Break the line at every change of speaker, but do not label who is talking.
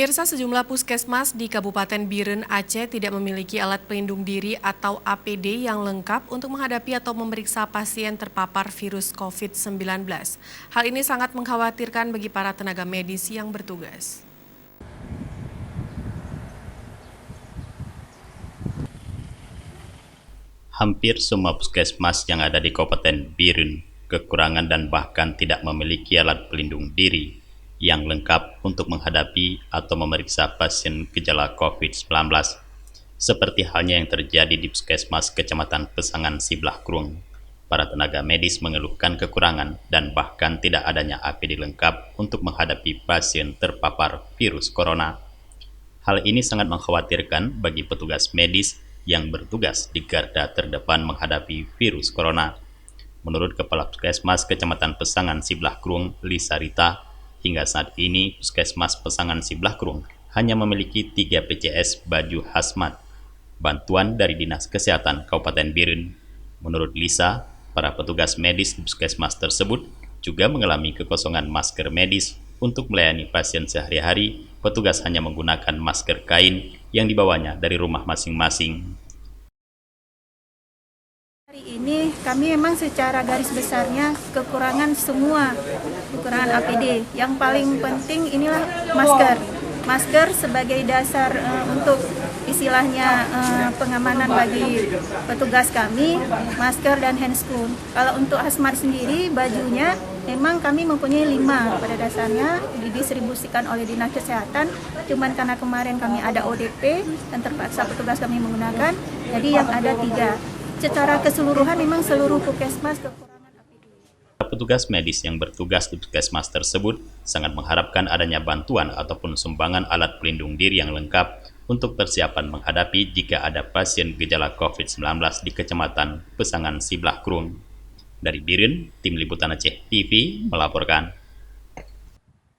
Pemirsa, sejumlah puskesmas di Kabupaten Biren, Aceh tidak memiliki alat pelindung diri atau APD yang lengkap untuk menghadapi atau memeriksa pasien terpapar virus COVID-19. Hal ini sangat mengkhawatirkan bagi para tenaga medis yang bertugas.
Hampir semua puskesmas yang ada di Kabupaten Biren kekurangan dan bahkan tidak memiliki alat pelindung diri yang lengkap untuk menghadapi atau memeriksa pasien gejala COVID-19. Seperti halnya yang terjadi di Puskesmas Kecamatan Pesangan Siblah Krung, para tenaga medis mengeluhkan kekurangan dan bahkan tidak adanya APD lengkap untuk menghadapi pasien terpapar virus corona. Hal ini sangat mengkhawatirkan bagi petugas medis yang bertugas di garda terdepan menghadapi virus corona. Menurut Kepala Puskesmas Kecamatan Pesangan Siblah Krung, Lisa Rita, hingga saat ini Puskesmas Pesangan Siblah Krung hanya memiliki 3 PCS baju hazmat, bantuan dari Dinas Kesehatan Kabupaten Biren. Menurut Lisa, para petugas medis di puskesmas tersebut juga mengalami kekosongan masker medis. Untuk melayani pasien sehari-hari, petugas hanya menggunakan masker kain yang dibawanya dari rumah masing-masing.
Hari ini kami memang secara garis besarnya kekurangan APD. Yang paling penting inilah masker. Masker sebagai dasar untuk istilahnya pengamanan bagi petugas kami, masker dan handscoon. Kalau untuk hazmat sendiri, bajunya memang kami mempunyai 5 pada dasarnya, didistribusikan oleh Dinas Kesehatan. Cuman karena kemarin kami ada ODP dan terpaksa petugas kami menggunakan, jadi yang ada 3. Secara keseluruhan memang seluruh puskesmas kekurangan APD.
Petugas medis yang bertugas di puskesmas tersebut sangat mengharapkan adanya bantuan ataupun sumbangan alat pelindung diri yang lengkap untuk persiapan menghadapi jika ada pasien gejala COVID-19 di Kecamatan Pesangan Siblah Krung. Dari Biren, Tim Liputan Aceh TV melaporkan.